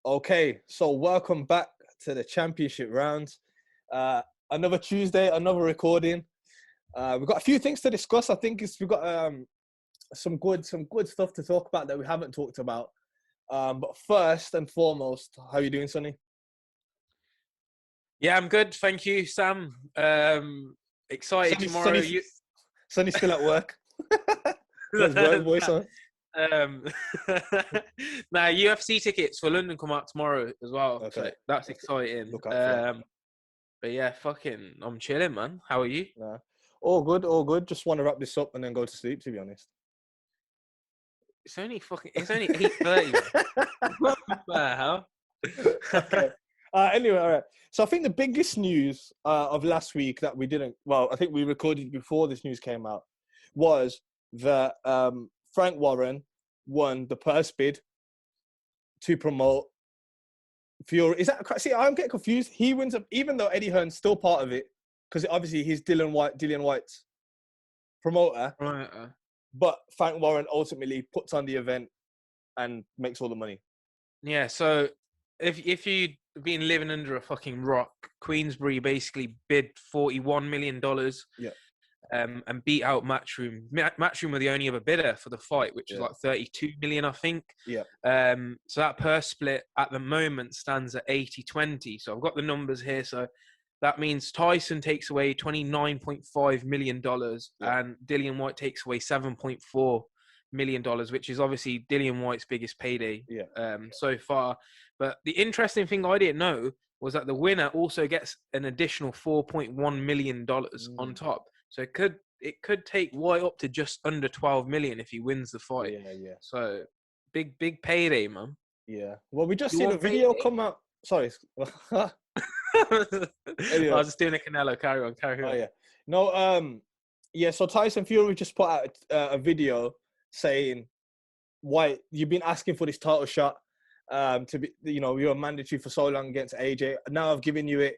Okay, so welcome back to the championship rounds. Another Tuesday, another recording. We've got a few things to discuss. I think we've got some good stuff to talk about that we haven't talked about. But first and foremost, how are you doing, Sonny? Yeah, I'm good. Thank you, Sam. Excited tomorrow. Sonny's still at work. Got his work voice on. um, UFC tickets for London come out tomorrow as well. Okay. So that's exciting. Look out for that. But yeah, I'm chilling, man. How are you? Nah. All good, all good. Just want to wrap this up and then go to sleep, to be honest. It's only 8:30. What the hell? Okay. Anyway, all right. So I think the biggest news of last week that we didn't, well, I think we recorded before this news came out, was that Frank Warren won the purse bid to promote Fury. Is that, see, I'm getting confused. He wins up, even though Eddie Hearn's still part of it, because obviously he's Dillian White's promoter. Right. But Frank Warren ultimately puts on the event and makes all the money. Yeah, so if you've been living under a fucking rock, Queensbury basically bid $41 million. Yeah. And beat out Matchroom. Matchroom were the only other bidder for the fight, which is like 32 million, I think. Yeah. So that purse split at the moment stands at 80-20. So I've got the numbers here. So that means Tyson takes away $29.5 million and Dillian Whyte takes away $7.4 million, which is obviously Dillian Whyte's biggest payday so far. But the interesting thing I didn't know was that the winner also gets an additional $4.1 million on top. So it could take Whyte up to just under 12 million if he wins the fight. Yeah. So big payday, man. Yeah. Well, we just seen a video come out. Sorry. Anyway. I was just doing a Canelo. Carry on. Oh yeah. No. Yeah. So Tyson Fury just put out a video saying, "Whyte, you've been asking for this title shot. To be, you're mandatory for so long against AJ. Now I've given you it.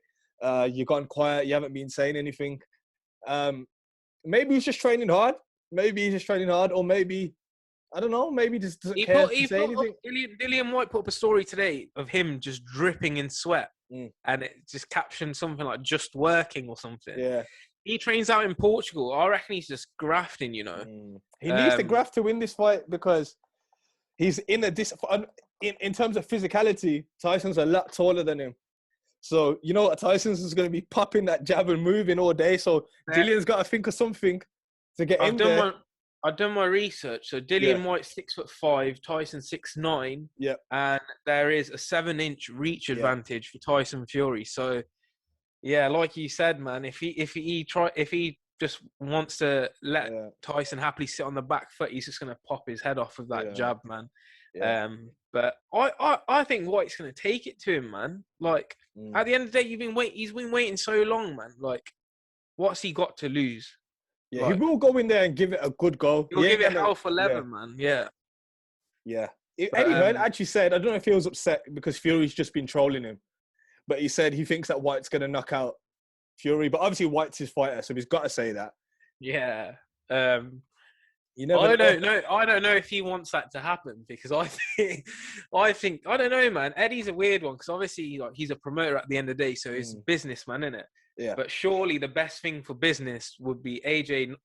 You've gone quiet. You haven't been saying anything. Maybe he's just training hard. Or maybe I don't know. Maybe just doesn't care to say anything." Dillian Whyte put up a story today of him just dripping in sweat, and it just captioned something like "just working" or something. Yeah. He trains out in Portugal. I reckon he's just grafting. He needs to graft to win this fight because he's in terms of physicality, Tyson's a lot taller than him. So, Tyson's is going to be popping that jab and moving all day. So, Dillian's got to think of something to get in there. I've done my research. So, Dillian Whyte's 6'5", Tyson 6'9". Yeah. And there is a 7-inch reach advantage for Tyson Fury. So, yeah, like you said, man, if he just wants to let Tyson happily sit on the back foot, he's just going to pop his head off with that jab, man. Yeah. But I think Whyte's going to take it to him, man. Like, at the end of the day, he's been waiting so long, man. Like, what's he got to lose? Yeah, he will go in there and give it a good go. He'll give it hell for leather, man. Yeah. Yeah. Eddie Hearn actually said, I don't know if he was upset because Fury's just been trolling him, but he said he thinks that Whyte's going to knock out Fury. But obviously Whyte's his fighter, so he's got to say that. Yeah. You never I don't know if he wants that to happen because I think I don't know, man. Eddie's a weird one because obviously he's a promoter at the end of the day, so he's a businessman, isn't it? Yeah. But surely the best thing for business would be AJ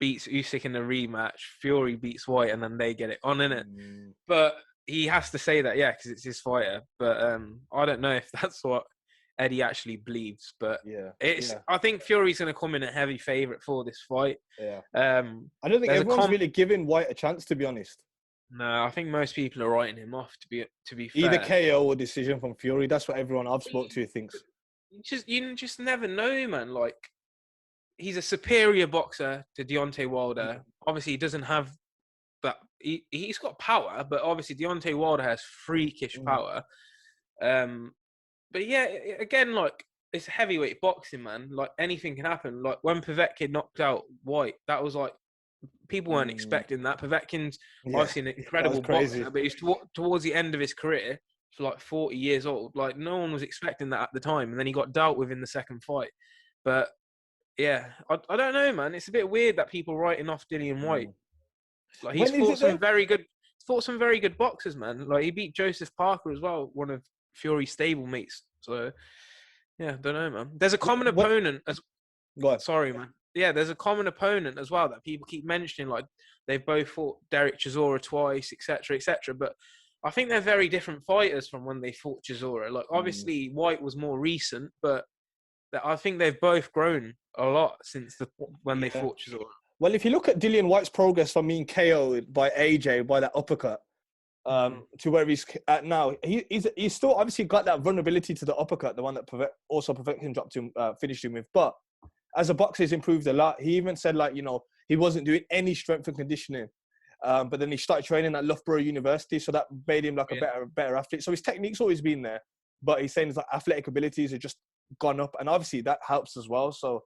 beats Usyk in the rematch, Fury beats Whyte, and then they get it on, innit? But he has to say that, because it's his fighter. But I don't know if that's what Eddie actually believes, but I think Fury's going to come in a heavy favourite for this fight. Yeah. I don't think everyone's really giving Whyte a chance, to be honest. No, I think most people are writing him off. To be fair, either KO or decision from Fury. That's what everyone I've spoke to thinks. You just never know, man. Like, he's a superior boxer to Deontay Wilder. Obviously, he doesn't have that. He's got power, but obviously Deontay Wilder has freakish power. But yeah, again, like, it's heavyweight boxing, man. Like, anything can happen. Like, when Povetkin knocked out Whyte, that was like, people weren't expecting that. Povetkin's obviously an incredible boxer, but he's towards the end of his career, for like 40 years old. Like, no one was expecting that at the time. And then he got dealt with in the second fight. But yeah, I don't know, man. It's a bit weird that people writing off Dillian Whyte. Like, he's fought some very good fought some very good boxers, man. Like he beat Joseph Parker as well, one of Fury's stablemates. So yeah, don't know, man. There's a common opponent as. Go on. Sorry, man. Yeah, there's a common opponent as well that people keep mentioning. Like they've both fought Derek Chisora twice, etc., etc. But I think they're very different fighters from when they fought Chisora. Like obviously Whyte was more recent, but I think they've both grown a lot since when they fought Chisora. Well, if you look at Dillian White's progress from being KO'd by AJ by that uppercut to where he's at now, he's still obviously got that vulnerability to the uppercut, the one that also prevented him finished him with. But as a boxer, he's improved a lot. He even said, like, you know, he wasn't doing any strength and conditioning. But then he started training at Loughborough University, so that made him like a better athlete. So his technique's always been there, but he's saying his like athletic abilities have just gone up, and obviously that helps as well. So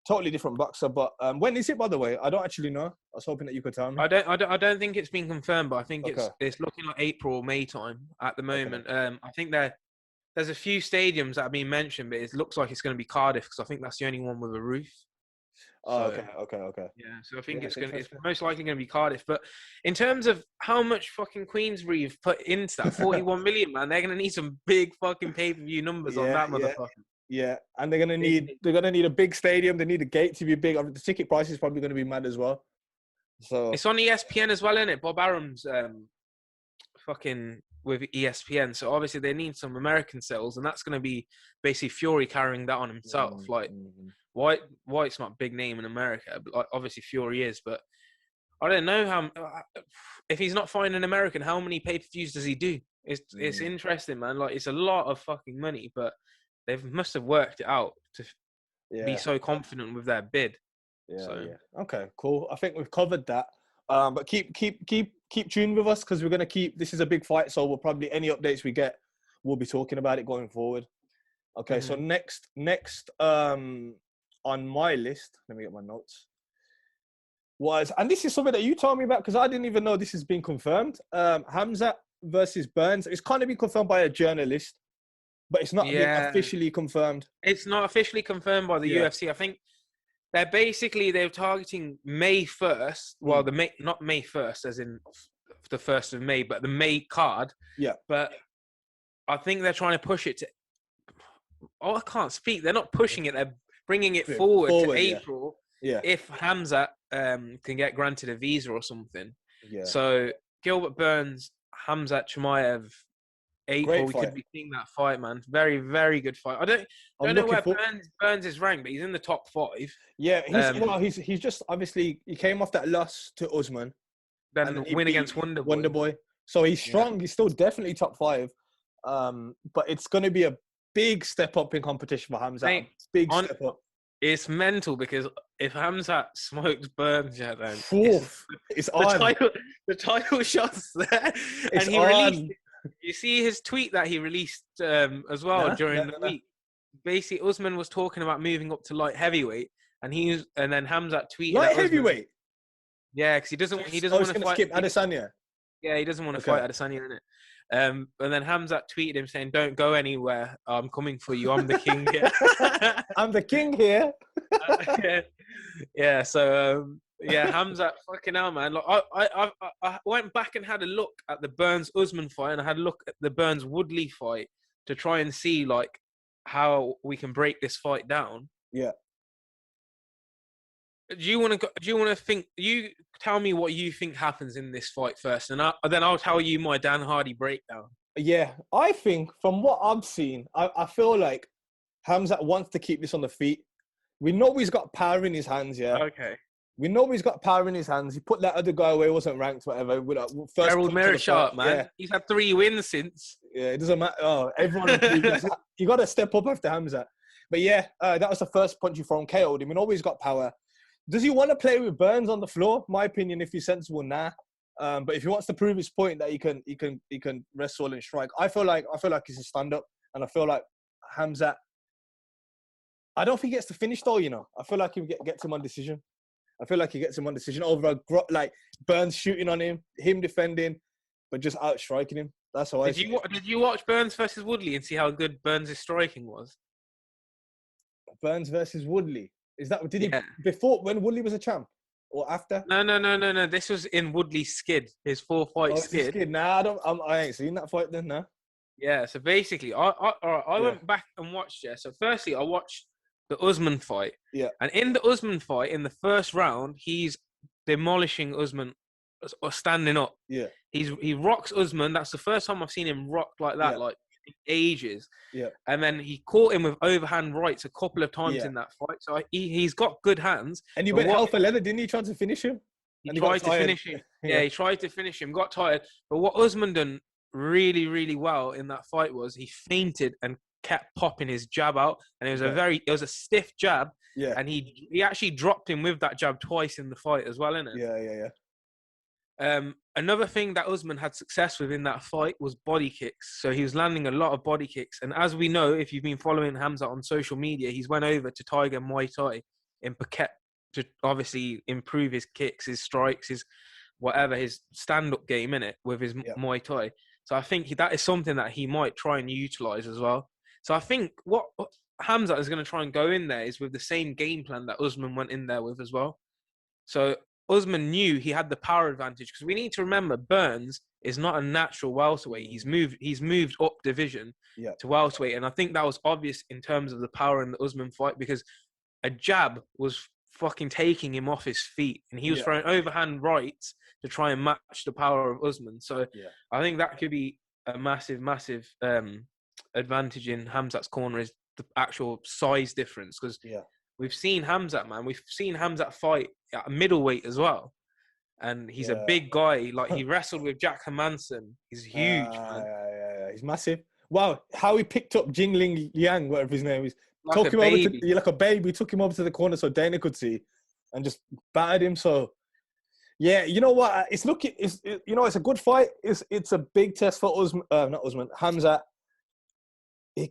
totally different boxer. But when is it, by the way? I don't actually know. I was hoping that you could tell me. I don't think it's been confirmed, but I think it's looking like April or May time at the moment. Okay. I think there's a few stadiums that have been mentioned, but it looks like it's going to be Cardiff because I think that's the only one with a roof. Oh, okay. Yeah, so I think it's most likely going to be Cardiff. But in terms of how much fucking Queensbury have put into that 41 million, man, they're going to need some big fucking pay-per-view numbers on that motherfucker. Yeah, and they're gonna need a big stadium. They need a gate to be big. The ticket price is probably gonna be mad as well. So it's on ESPN as well, isn't it? Bob Arum's fucking with ESPN, so obviously they need some American sales, and that's gonna be basically Fury carrying that on himself. White's not a big name in America, but like, obviously Fury is. But I don't know how if he's not fighting an American, how many pay-per-views does he do? It's interesting, man. Like it's a lot of fucking money, but they must have worked it out to be so confident with their bid. Okay, cool. I think we've covered that. But keep tuned with us because we're gonna keep. This is a big fight, so we'll probably any updates we get, we'll be talking about it going forward. Okay, so next on my list, let me get my notes. And this is something that you told me about because I didn't even know this has been confirmed. Khamzat versus Burns. It's kind of been confirmed by a journalist. But it's not been officially confirmed. It's not officially confirmed by the UFC. I think they're targeting May 1st. Well, not May 1st, as in the 1st of May, but the May card. Yeah. But I think they're trying to push it to. Oh, I can't speak. They're not pushing it. They're bringing it forward to April. Yeah. If Hamza can get granted a visa or something. Yeah. So Gilbert Burns, Khamzat Chimaev. April, we could be seeing that fight, man. Very, very good fight. I don't know where Burns is ranked, but he's in the top 5. Yeah, he's just obviously he came off that loss to Usman, then win against Wonderboy. So he's strong. He's still definitely top 5. But it's going to be a big step up in competition for Hamza. Big step up. It's mental because if Hamza smokes Burns, then it's on. The title shots there, and he released. You see his tweet that he released as well during the week. Basically, Usman was talking about moving up to light heavyweight, and then Khamzat tweeted light heavyweight. Yeah, because he doesn't want to fight. Skip Adesanya. Yeah, he doesn't want to fight Adesanya, innit? And then Khamzat tweeted him saying, "Don't go anywhere. I'm coming for you. I'm the king here. I'm the king here." Yeah. So. Yeah, Hamza, fucking hell, man. Like, I went back and had a look at the Burns-Usman fight, and I had a look at the Burns-Woodley fight to try and see, like, how we can break this fight down. Yeah. You tell me what you think happens in this fight first, and then I'll tell you my Dan Hardy breakdown. Yeah, I think from what I've seen, I feel like Hamza wants to keep this on the feet. We know he's got power in his hands, yeah? Okay. We know he's got power in his hands. He put that other guy away, wasn't ranked, whatever. Gerald Meerschaert, man. Yeah. He's had 3 wins since. Yeah, it doesn't matter. Oh, everyone. You got to step up after Hamza. But yeah, that was the first punch you thrown, KO'd him. He always got power. Does he want to play with Burns on the floor? My opinion, if he's sensible, nah. But if he wants to prove his point that he can wrestle and strike, I feel like he's a stand-up, and I feel like Hamza. I don't think he gets to finish though. You know, I feel like he gets him on decision. Over like Burns shooting on him defending, but just outstriking him. That's how Did you watch Burns versus Woodley and see how good Burns' striking was? Burns versus Woodley. Is that he before when Woodley was a champ? or after? No. This was in Woodley's skid, his 4-fight skid. Skid. Nah, I ain't seen that fight then. Nah. Yeah, so basically, I went back and watched it. So firstly, I watched the Usman fight. Yeah. And in the Usman fight, in the first round, he's demolishing Usman or standing up. Yeah. He rocks Usman. That's the first time I've seen him rock like that, like in ages. Yeah. And then he caught him with overhand rights a couple of times in that fight. So he's got good hands. And he went hell for leather, didn't he? Trying to finish him. He tried to finish him. Yeah, he tried to finish him. Got tired. But what Usman done really, really well in that fight was he feinted and kept popping his jab out, and it was a stiff jab. Yeah. And he actually dropped him with that jab twice in the fight as well, innit? Yeah. Another thing that Usman had success with in that fight was body kicks. So he was landing a lot of body kicks. And as we know, if you've been following Hamza on social media, he's went over to Tiger Muay Thai in Phuket to obviously improve his kicks, his strikes, his whatever, his stand-up game, innit, with his Muay Thai. So I think that is something that he might try and utilize as well. So I think what Hamza is going to try and go in there is with the same game plan that Usman went in there with as well. So Usman knew he had the power advantage, because we need to remember Burns is not a natural welterweight. He's moved up division to welterweight, and I think that was obvious in terms of the power in the Usman fight, because a jab was fucking taking him off his feet, and he was throwing overhand rights to try and match the power of Usman. So I think that could be a massive advantage in Khamzat's corner, is the actual size difference, because we've seen Khamzat, man. We've seen Khamzat fight at middleweight as well. And he's a big guy. Like, he wrestled with Jack Hermanson. He's huge, man. Yeah. He's massive. Wow, how he picked up Jingling Yang, whatever his name is. Like a baby. Like a baby. Took him over to the corner so Dana could see and just battered him. So, yeah, you know what? It's a good fight. It's a big test for Hamza.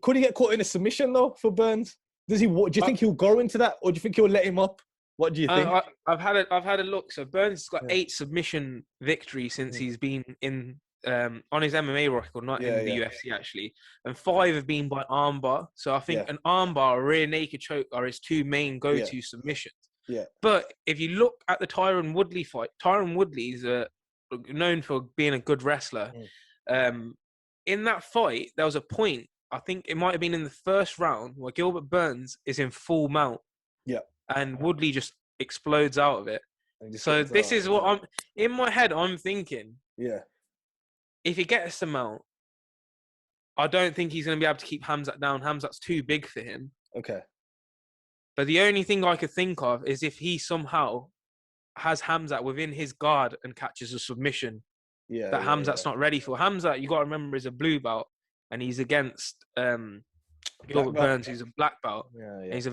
Could he get caught in a submission, though, for Burns? Do you think he'll go into that, or do you think he'll let him up? What do you think? I've had a look. So Burns has got 8 submission victories since he's been in on his MMA record, not in the UFC actually, and 5 have been by armbar. So I think an armbar, a rear naked choke are his 2 main go-to submissions. Yeah. But if you look at the Tyron Woodley fight, Tyron Woodley is known for being a good wrestler. In that fight, there was a point, I think it might have been in the first round, where Gilbert Burns is in full mount. Yeah. And Woodley just explodes out of it. So this is what I'm in my head. I'm thinking. Yeah. If he gets the mount, I don't think he's going to be able to keep Khamzat down. Khamzat's too big for him. Okay. But the only thing I could think of is if he somehow has Khamzat within his guard and catches a submission that Khamzat's not ready for. Khamzat, you got to remember, is a blue belt, and he's against Gilbert Burns, who's a black belt. Yeah. He's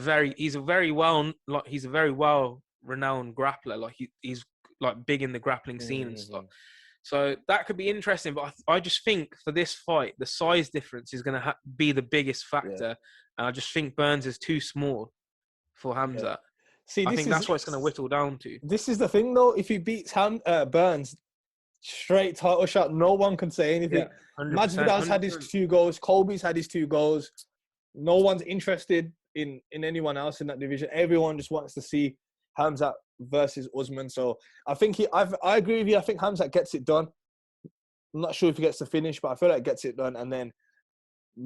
a very well renowned grappler. Like he's like big in the grappling scene and stuff. So that could be interesting. But I just think for this fight, the size difference is going to be the biggest factor, and I just think Burns is too small for Hamza. Yeah. See, I think that's what it's going to whittle down to. This is the thing, though. If he beats Burns, straight title shot, no one can say anything. Masvidal's had his 2 goals. Colby's had his 2 goals. No one's interested in anyone else in that division. Everyone just wants to see Khamzat versus Usman. So I think I agree with you. I think Khamzat gets it done. I'm not sure if he gets the finish, but I feel like gets it done. And then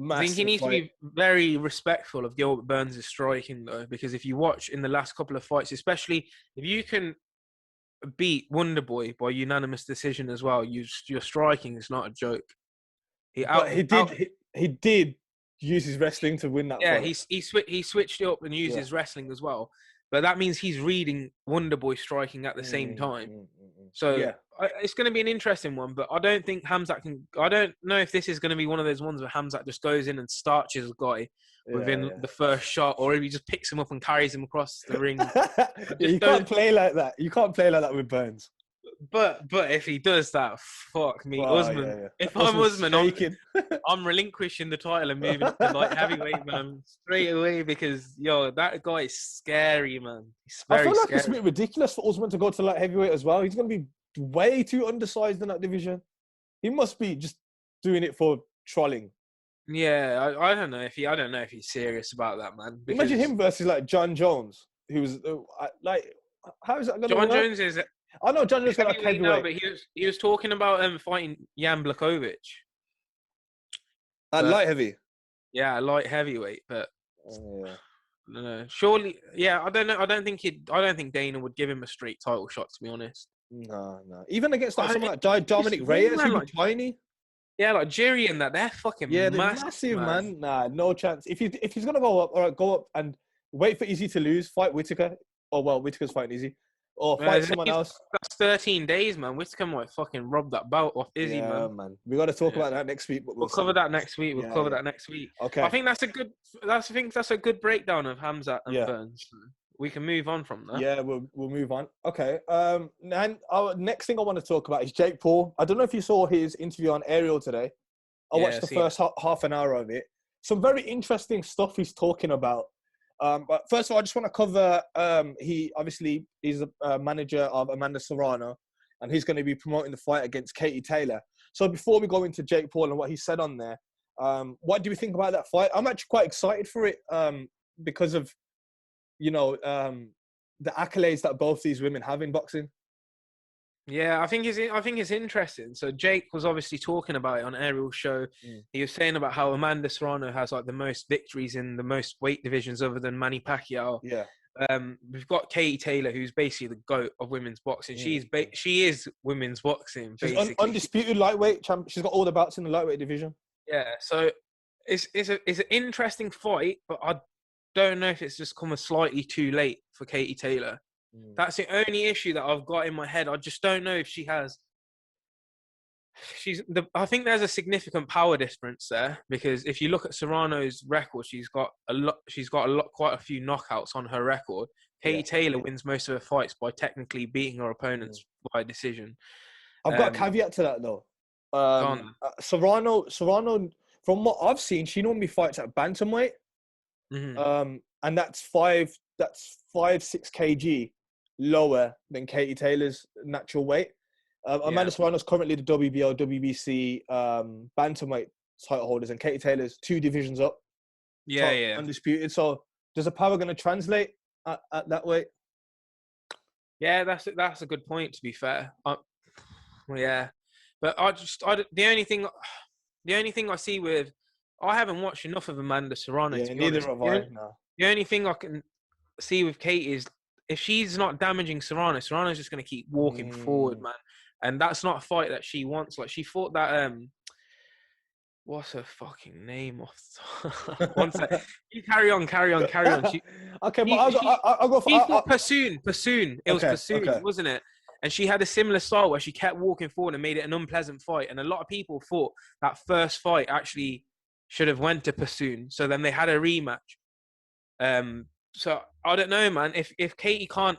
I think he needs to be very respectful of Gilbert Burns' striking, though, because if you watch in the last couple of fights, especially if you can beat Wonderboy by unanimous decision as well, your striking is not a joke. He did use his wrestling to win that fight. Yeah, he switched it up and used his wrestling as well. But that means he's reading Wonderboy striking at the same time. So it's going to be an interesting one, but I don't think Khamzat can... I don't know if this is going to be one of those ones where Khamzat just goes in and starches a guy within the first shot, or if he just picks him up and carries him across the ring. You can't play like that. You can't play like that with Burns. But if he does that, fuck me, Usman. If I'm Usman, I'm relinquishing the title and moving to light heavyweight, man, straight away, because that guy is scary, man. He's very scary. I feel like it's a bit ridiculous for Usman to go to light heavyweight as well. He's going to be way too undersized in that division. He must be just doing it for trolling. Yeah, I don't know if he's serious about that, man. Imagine him versus like John Jones, who was like, How is that going to John work? Jones is I know John Jones got like heavyweight now, heavyweight. but he was talking about fighting Jan Blachowicz. At But light heavy. yeah, light heavyweight. But Oh, yeah. I don't know. Surely, yeah. I don't know. I don't think Dana would give him a straight title shot. To be honest. No, no. Even against like someone like It's Dominic small, Reyes, man, who'd like, be tiny. yeah, like Jerry and that. They're Yeah, fucking they're massive, massive, man. man. Nah, no chance. If he's gonna go up, all right, go up and wait for Izzy to lose. Fight Whittaker. Oh well, Whittaker's fighting Izzy, or fight someone else. That's 13 days, man. Whittaker might fucking rob that belt off Izzy, Yeah, man. man. We got to talk Yeah. about that next week, but We'll cover see. that next week. We'll Yeah, cover yeah. that next week. Okay. I think that's a good. I think that's a good breakdown of Hamzat and Yeah. Burns. We can move on from that. Yeah, we'll move on. Okay. And our next thing I want to talk about is Jake Paul. I don't know if you saw his interview on Ariel today. I watched the first half an hour of it. Some very interesting stuff he's talking about. But first of all, I just want to cover. He obviously is a manager of Amanda Serrano, and he's going to be promoting the fight against Katie Taylor. So before we go into Jake Paul and what he said on there, what do we think about that fight? I'm actually quite excited for it because of, the accolades that both these women have in boxing. Yeah, I think it's interesting. So Jake was obviously talking about it on Ariel's show. He was saying about how Amanda Serrano has like the most victories in the most weight divisions other than Manny Pacquiao. Yeah. We've got Katie Taylor, who's basically the GOAT of women's boxing. She is women's boxing. She's basically. undisputed lightweight champ. She's got all the belts in the lightweight division. Yeah, so it's an interesting fight, but I don't know if it's just come slightly too late for Katie Taylor. That's the only issue that I've got in my head. I just don't know if she has. I think there's a significant power difference there, because if you look at Serrano's record, she's got quite a few knockouts on her record. Katie Taylor wins most of her fights by technically beating her opponents by decision. I've got a caveat to that though. Serrano, from what I've seen, she normally fights at bantamweight, and that's 5-6 kg lower than Katie Taylor's natural weight. Amanda Serrano's currently the WBO, WBC bantamweight title holders, and Katie Taylor's 2 divisions up. Undisputed. So, does the power going to translate at that weight? Yeah, that's a good point. To be fair, yeah, but the only thing I see with, I haven't watched enough of Amanda Serrano. Yeah, neither have I. No. The only thing I can see with Kate is if she's not damaging Serrano's just going to keep walking forward, man. And that's not a fight that she wants. Like, she fought that, what's her fucking name? One sec. You carry on. She fought Pursoon. It was Pursoon, wasn't it? And she had a similar style where she kept walking forward and made it an unpleasant fight. And a lot of people thought that first fight actually should have went to Pursoon. So then they had a rematch. So I don't know, man. If Katie can't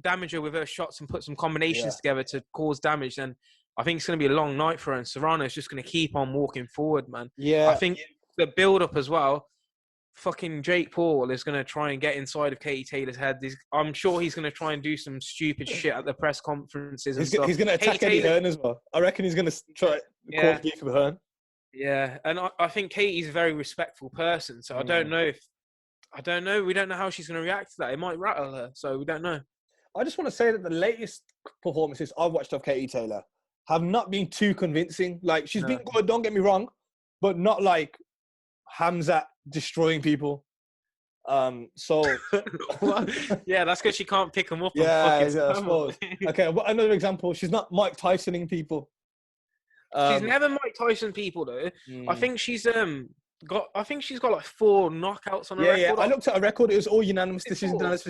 damage her with her shots and put some combinations together to cause damage, then I think it's going to be a long night for her. And Serrano's just going to keep on walking forward, man. Yeah. I think the build-up as well, fucking Jake Paul is going to try and get inside of Katie Taylor's head. I'm sure he's going to try and do some stupid shit at the press conferences and stuff. He's going to attack Eddie Hearn as well. I reckon he's going to try to cause beef with Hearn. Yeah, and I think Katie's a very respectful person, so I don't know. We don't know how she's going to react to that. It might rattle her, so we don't know. I just want to say that the latest performances I've watched of Katie Taylor have not been too convincing. Like, she's been good, don't get me wrong, but not like Hamza destroying people. So yeah, that's because she can't pick them up. I suppose. Okay, well, another example, she's not Mike Tysoning people. She's never Mike Tyson people though. I think she's got like 4 knockouts on her record. Yeah, I looked at her record. It was all unanimous decision, unanimous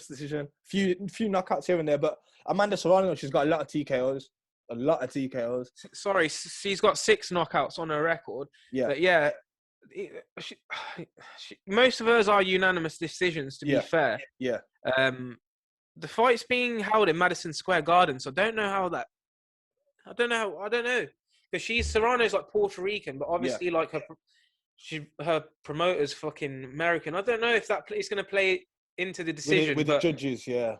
decision. Few knockouts here and there, but Amanda Serrano, she's got a lot of TKOs. Sorry, she's got 6 knockouts on her record. Yeah, but most of hers are unanimous decisions. To be fair, the fight's being held in Madison Square Garden, so I don't know how that. I don't know, because Serrano's like Puerto Rican, but obviously like her promoter's fucking American. I don't know if that is going to play into the decision with the judges. Yeah,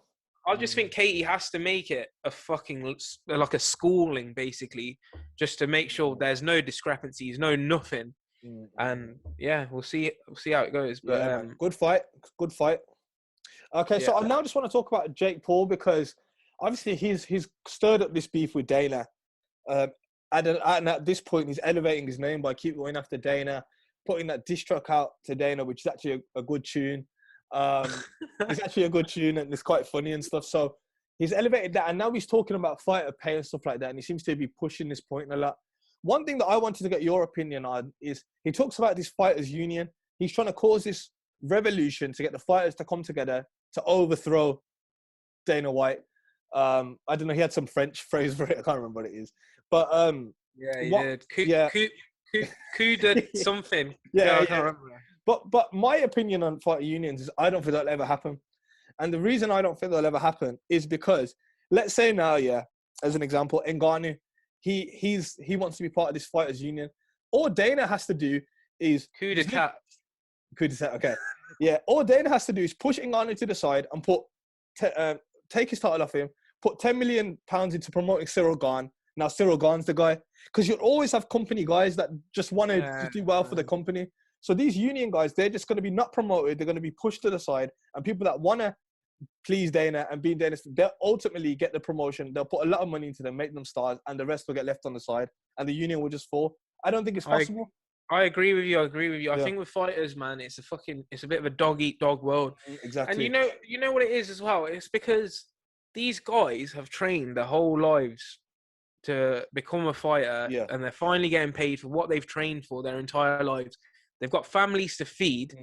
I just think Katie has to make it a fucking like a schooling, basically, just to make sure there's no discrepancies, nothing. And we'll see how it goes. But good fight. Okay, so I now just want to talk about Jake Paul because obviously he's stirred up this beef with Dana. And at this point, he's elevating his name by keep going after Dana, putting that diss track out to Dana, which is actually a good tune. It's actually a good tune and it's quite funny and stuff. So he's elevated that, and now he's talking about fighter pay and stuff like that, and he seems to be pushing this point a lot. One thing that I wanted to get your opinion on is he talks about this fighters union. He's trying to cause this revolution to get the fighters to come together to overthrow Dana White. I don't know. He had some French phrase for it. I can't remember what it is. But he did. Coup de something. I can't remember. But my opinion on fighter unions is I don't think that'll ever happen. And the reason I don't think that'll ever happen is because let's say now, as an example, Ngannou, he wants to be part of this fighters union. All Dana has to do is coup d'etat. Coup d'etat. Okay. Yeah. All Dana has to do is push Ngannou to the side and take his title off him. Put £10 million into promoting Cyril Gane. Now Cyril Gane's the guy, because you'll always have company guys that just want to do well for the company. So these union guys, they're just going to be not promoted. They're going to be pushed to the side, and people that want to please Dana and be Dana, they'll ultimately get the promotion. They'll put a lot of money into them, make them stars, and the rest will get left on the side, and the union will just fall. I don't think it's possible. I agree with you. I think with fighters, man, it's a bit of a dog eat dog world. Exactly. And you know what it is as well. It's because these guys have trained their whole lives to become a fighter, and they're finally getting paid for what they've trained for their entire lives. They've got families to feed.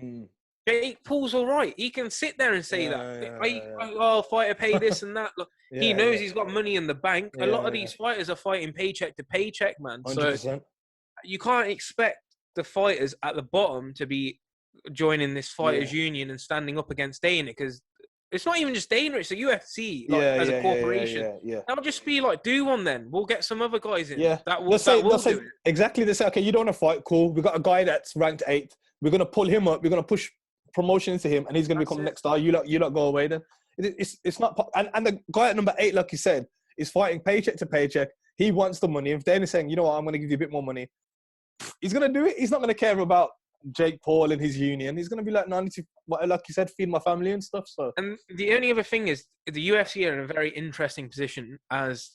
Jake Paul's all right. He can sit there and say oh, fighter pay this and that. Look, he knows he's got money in the bank. A lot of these fighters are fighting paycheck to paycheck, man. 100%. So you can't expect the fighters at the bottom to be joining this fighters union and standing up against Dana, because it's not even just Dana, it's the UFC as a corporation. They'll just be like, do one then. We'll get some other guys in. That will do it. Exactly. They say, okay, you don't want to fight, cool. We've got a guy that's ranked 8th. We're going to pull him up. We're going to push promotion into him, and he's going to become next star. You lot go away then. It's not... And the guy at number 8, like you said, is fighting paycheck to paycheck. He wants the money. If Dana's saying, you know what, I'm going to give you a bit more money, he's going to do it. He's not going to care about Jake Paul and his union. He's going to be like, no, I need to, like you said, feed my family and stuff. So, and the only other thing is the UFC are in a very interesting position, as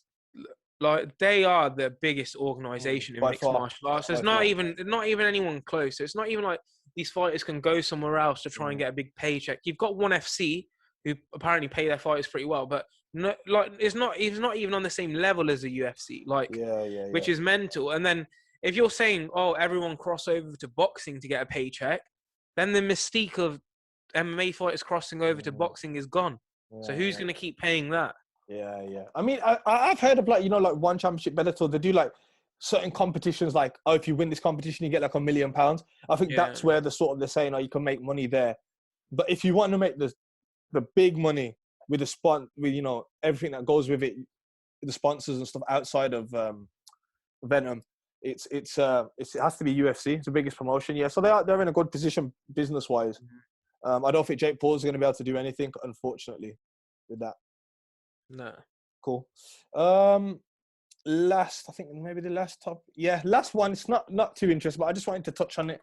like they are the biggest organization in mixed martial arts. There's not even anyone close. So it's not even like these fighters can go somewhere else to try and get a big paycheck. You've got ONE FC, who apparently pay their fighters pretty well, but he's not even on the same level as the UFC. Which is mental. And then if you're saying, oh, everyone cross over to boxing to get a paycheck, then the mystique of MMA fighters crossing over to boxing is gone. So who's going to keep paying that? I mean, I've heard of like One Championship, Bellator, they do like certain competitions, like, oh, if you win this competition, you get like £1 million. I think that's where they're saying, oh, you can make money there. But if you want to make the big money with with everything that goes with it, the sponsors and stuff outside of Venom, it has to be UFC. It's the biggest promotion. So they're in a good position business wise. I don't think Jake Paul's going to be able to do anything, unfortunately, with that. No. Cool. Last one. It's not too interesting, but I just wanted to touch on it.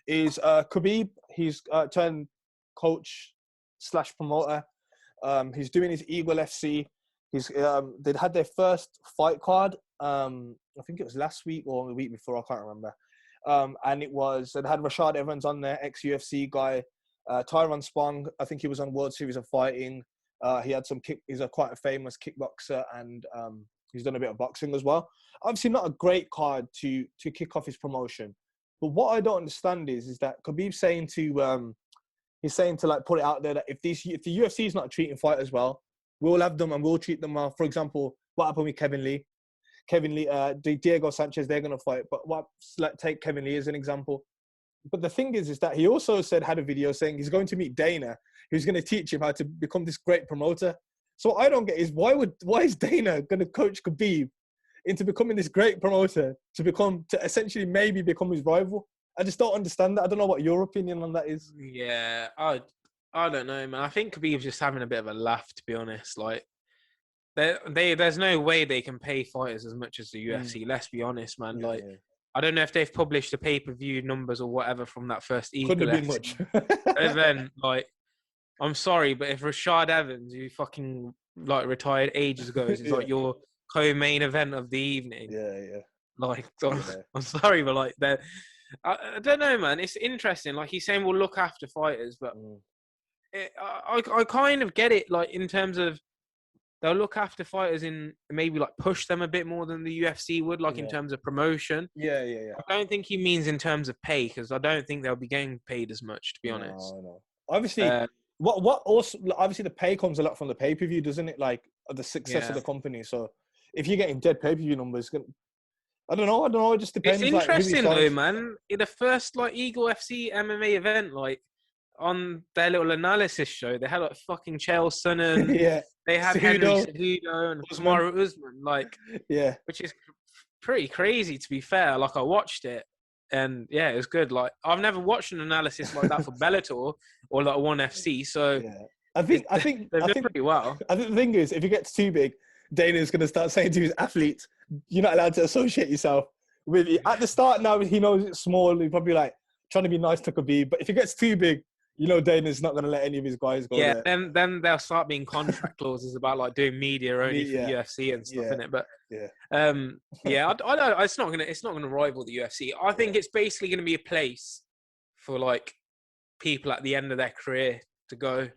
Is Khabib? He's turned coach / promoter. He's doing his Eagle FC. They had their first fight card. I think it was last week or the week before. I can't remember. And they had Rashad Evans on there, ex-UFC guy. Tyron Spong, I think he was on World Series of Fighting. He had he's quite a famous kickboxer, and he's done a bit of boxing as well. Obviously not a great card to kick off his promotion. But what I don't understand is that Khabib's saying to like put it out there that if the UFC is not treating fighters well, we'll have them and we'll treat them well. For example, what happened with Kevin Lee? Diego Sanchez, they're going to fight. But take Kevin Lee as an example. But the thing is that he also had a video saying he's going to meet Dana, who's going to teach him how to become this great promoter. So what I don't get is why is Dana going to coach Khabib into becoming this great promoter to essentially maybe become his rival? I just don't understand that. I don't know what your opinion on that is. Yeah, I don't know, man. I think Khabib's just having a bit of a laugh, to be honest. Like, there's no way they can pay fighters as much as the UFC. Let's be honest, man. I don't know if they've published the pay-per-view numbers or whatever from that first Eagle. Couldn't have been much. And then, I'm sorry, but if Rashad Evans, who fucking like retired ages ago, is Yeah, like your co-main event of the evening, yeah. like Yeah. I'm sorry, but like that, I don't know, man. It's interesting. Like he's saying, we'll look after fighters, but I kind of get it. Like in terms of they'll look after fighters in maybe like push them a bit more than the UFC would, like in Yeah. terms of promotion. Yeah, yeah, yeah. I don't think he means in terms of pay because I don't think they'll be getting paid as much, to be honest. No. Obviously, Uh, what also obviously the pay comes a lot from the pay per view, doesn't it? Like the success of yeah. the company. So if you're getting dead pay per view numbers, I don't know. It just It's depends, like who he interesting though, signs. man. In the first like Eagle FC MMA event, like on their little analysis show, they had like fucking Chael Sonnen, Yeah, they had Henry Cejudo, Cejudo and Usman. Kamaru Usman, like, Yeah, which is pretty crazy to be fair. Like I watched it, and yeah, it was good. Like I've never watched an analysis like that for Bellator or like One FC, so yeah. I think they've done pretty well. I think the thing is, if it gets too big, Dana's going to start saying to his athletes, "You're not allowed to associate yourself with it." At the start, now he knows it's small. He's probably like trying to be nice to Khabib, but if it gets too big, Dana's not going to let any of his guys go Yeah, there. then they'll start being contract clauses about like doing media only for the UFC and stuff in it. But yeah, yeah, I don't. It's not gonna rival the UFC. I think it's basically gonna be a place for like people at the end of their career to go,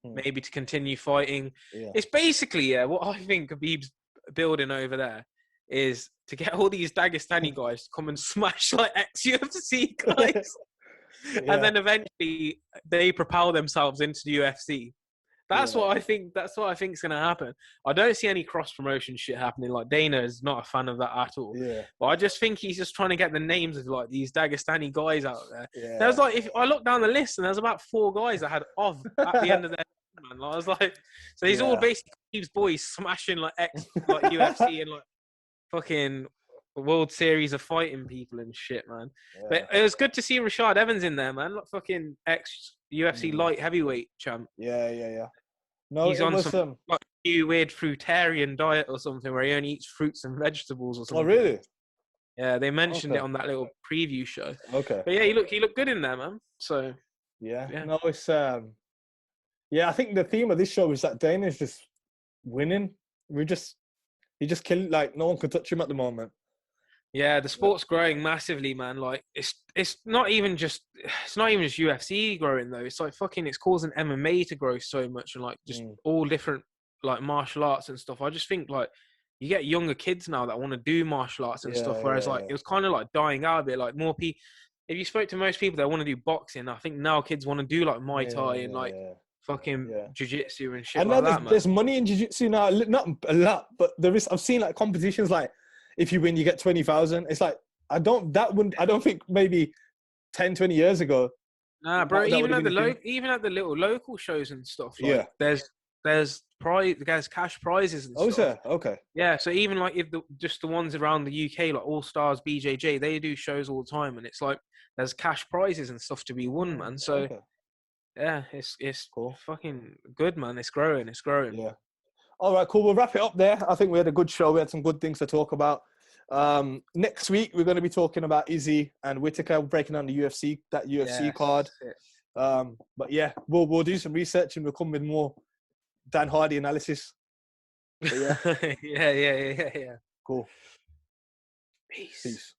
maybe to continue fighting. Yeah. It's basically what I think Khabib's building over there is to get all these Dagestani guys to come and smash like ex-UFC guys. And then eventually they propel themselves into the UFC. That's what I think. That's what I think is going to happen. I don't see any cross promotion shit happening. Like Dana is not a fan of that at all. Yeah. But I just think he's just trying to get the names of like these Dagestani guys out there. Yeah. There's like, if I look down the list, and there's about 4 guys that had at the end of their man. I was like, so he's all basically Steve's boys smashing like UFC and like fucking World Series of fighting people and shit, man. Yeah. But it was good to see Rashad Evans in there, man. Like fucking ex-UFC light heavyweight champ. Yeah. No, he's on some like new weird fruitarian diet or something where he only eats fruits and vegetables or something. Oh, really? Yeah, they mentioned it on that little preview show. Okay. But yeah, he looked good in there, man. So yeah. No, it's I think the theme of this show is that Dana's just winning. He just killed, like no one can touch him at the moment. Yeah, the sport's growing massively, man. Like it's not even just UFC growing though. It's like fucking it's causing MMA to grow so much and like just all different like martial arts and stuff. I just think like you get younger kids now that want to do martial arts and stuff, whereas like it was kind of like dying out a bit. Like more people, if you spoke to most people that want to do boxing, I think now kids want to do like Muay Thai and like fucking jiu-jitsu and shit. And like that, man. There's money in jiu-jitsu now, not a lot, but there is. I've seen like competitions like, if you win, you get 20,000. It's like, I don't think maybe 10, 20 years ago. Nah, bro, even at the little local shows and stuff, like, there's cash prizes and stuff. Oh, is there? Okay. Yeah, so even like if just the ones around the UK, like All Stars, BJJ, they do shows all the time, and it's like there's cash prizes and stuff to be won, man. So yeah, it's cool. Fucking good, man. It's growing. Yeah. All right, cool. We'll wrap it up there. I think we had a good show. We had some good things to talk about. Next week, we're going to be talking about Izzy and Whittaker, breaking down the UFC card. But yeah, we'll do some research and we'll come with more Dan Hardy analysis. But yeah. yeah. Cool. Peace.